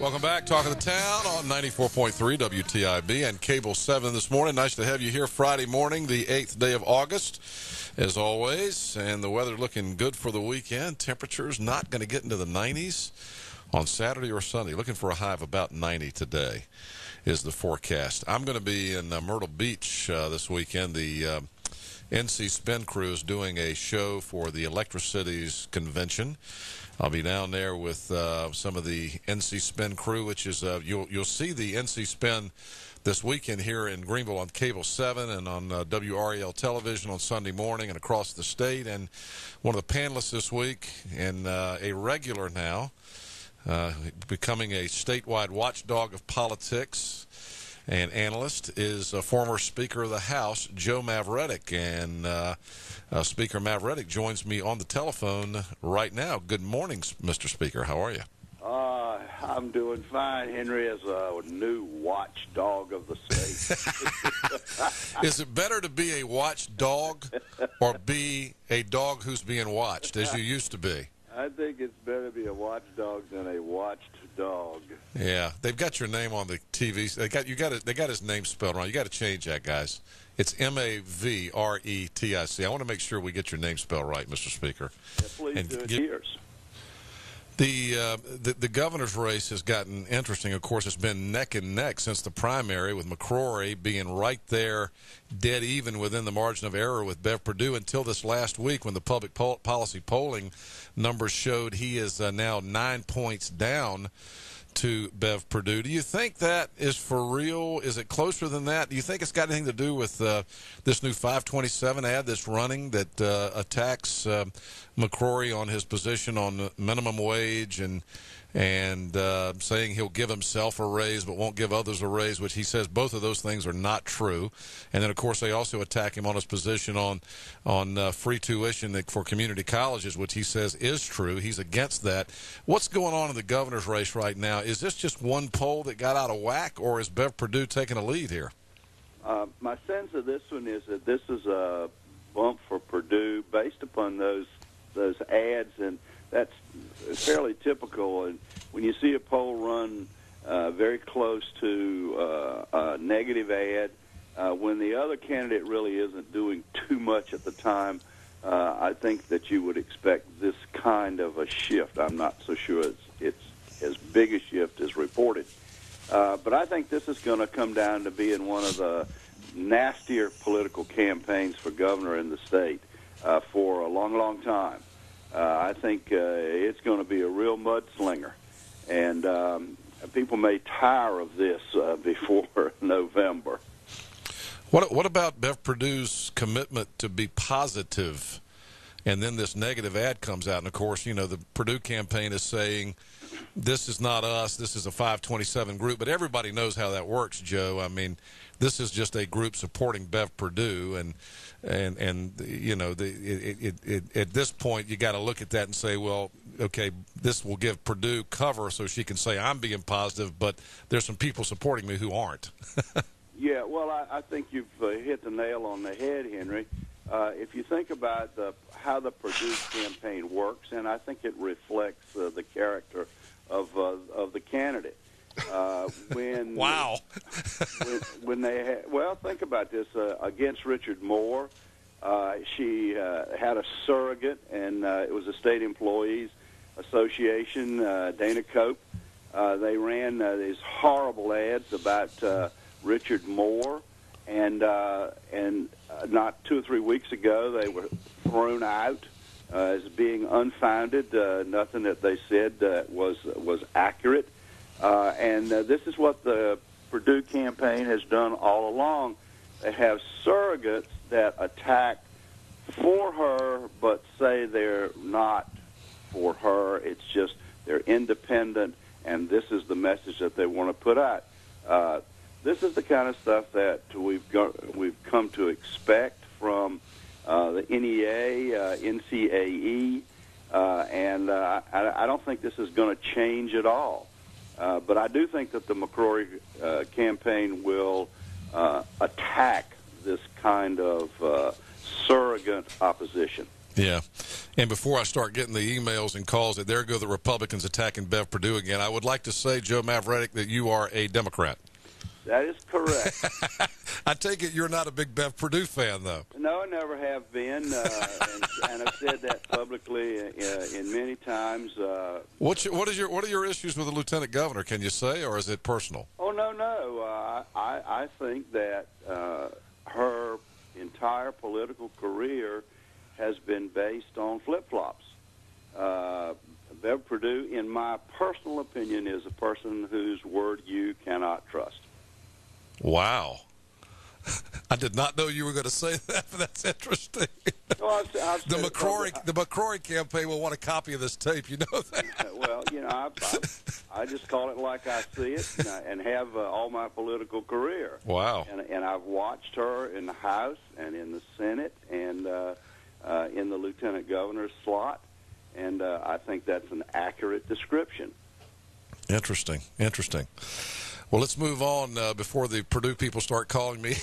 Welcome back. Talk of the Town on 94.3 WTIB and Cable 7 this morning. Nice to have you here Friday morning, the 8th day of August, as always. And the weather looking good for the weekend. Temperatures not going to get into the 90s on Saturday or Sunday. Looking for a high of about 90 today is the forecast. I'm going to be in Myrtle Beach this weekend. The NC Spin Crew is doing a show for the Electricities Convention. I'll be down there with some of the NC Spin Crew, which is you'll see the NC Spin this weekend here in Greenville on Cable 7 and on WREL television on Sunday morning and across the state. And one of the panelists this week, and a regular now, becoming a statewide watchdog of politics and analyst, is a former Speaker of the House, Joe Mavretic. And Speaker Mavretic joins me on the telephone right now. Good morning, Mr. Speaker. How are you? I'm doing fine, Henry, as a new watchdog of the state. Is it better to be a watchdog or be a dog who's being watched, as you used to be? I think it's better to be a watchdog than a watched dog. Yeah, they've got your name on the TV. They got his name spelled wrong. You got to change that, guys. It's Mavretic. I want to make sure we get your name spelled right, Mr. Speaker. Yeah, please do it. Years. The governor's race has gotten interesting. Of course, it's been neck and neck since the primary, with McCrory being right there, dead even within the margin of error with Bev Perdue until this last week when the public policy polling numbers showed he is now 9 points down to Bev Perdue. Do you think that is for real? Is it closer than that? Do you think it's got anything to do with this new 527 ad that's running that attacks McCrory on his position on minimum wage and saying he'll give himself a raise but won't give others a raise, which he says both of those things are not true. And then, of course, they also attack him on his position on free tuition for community colleges, which he says is true. He's against that. What's going on in the governor's race right now? Is this just one poll that got out of whack, or is Bev Perdue taking a lead here? My sense of this one is that this is a bump for Perdue based upon those ads, and that's fairly typical. And when you see a poll run very close to a negative ad, when the other candidate really isn't doing too much at the time, I think that you would expect this kind of a shift. I'm not so sure it's as big a shift as reported. But I think this is going to come down to being one of the nastier political campaigns for governor in the state for a long, long time. I think it's going to be a real mudslinger, and people may tire of this before November. What about Bev Perdue's commitment to be positive, and then this negative ad comes out? And, of course, you know, the Perdue campaign is saying this is not us, this is a 527 group, but everybody knows how that works, Joe. I mean, this is just a group supporting Bev Perdue, and you know, at this point you got to look at that and say, well, okay, this will give Perdue cover so she can say I'm being positive, but there's some people supporting me who aren't. Yeah, well, I think you've hit the nail on the head, Henry. If you think about how the Perdue campaign works, and I think it reflects the character of the candidate. Wow. when they think about this. Against Richard Moore, she had a surrogate, and it was a state employees association, Dana Cope. They ran these horrible ads about Richard Moore, and not 2 or 3 weeks ago they were thrown out as being unfounded. Nothing that they said was accurate. And this is what the Perdue campaign has done all along. They have surrogates that attack for her but say they're not for her. It's just they're independent, and this is the message that they want to put out. This is the kind of stuff that we've come to expect from the NEA, NCAE, and I don't think this is going to change at all. But I do think that the McCrory campaign will attack this kind of surrogate opposition. Yeah. And before I start getting the emails and calls that there go the Republicans attacking Bev Perdue again, I would like to say, Joe Mavretic, that you are a Democrat. That is correct. I take it you're not a big Bev Perdue fan, though. No, I never have been, and I've said that publicly in many times. What are your issues with the lieutenant governor? Can you say, or is it personal? Oh no. I think that her entire political career has been based on flip-flops. Bev Perdue, in my personal opinion, is a person whose word you cannot trust. Wow. I did not know you were going to say that, but that's interesting. Well, I've the McCrory campaign will want a copy of this tape. You know that? Well, I just call it like I see it, and have all my political career. Wow. And I've watched her in the House and in the Senate and in the lieutenant governor's slot, and I think that's an accurate description. Interesting. Well, let's move on before the Purdue people start calling me,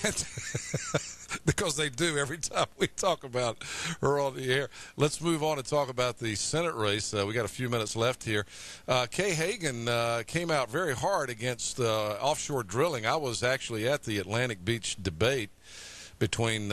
because they do every time we talk about her on the air. Let's move on and talk about the Senate race. We got a few minutes left here. Kay Hagan came out very hard against offshore drilling. I was actually at the Atlantic Beach debate between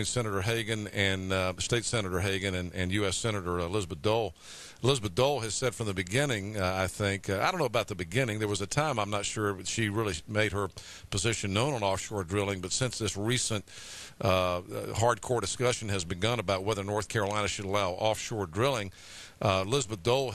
Senator Hagan and State Senator Hagan and U.S. Senator Elizabeth Dole. Elizabeth Dole has said from the beginning, I think, I don't know about the beginning. There was a time, I'm not sure, she really made her position known on offshore drilling. But since this recent hardcore discussion has begun about whether North Carolina should allow offshore drilling, Elizabeth Dole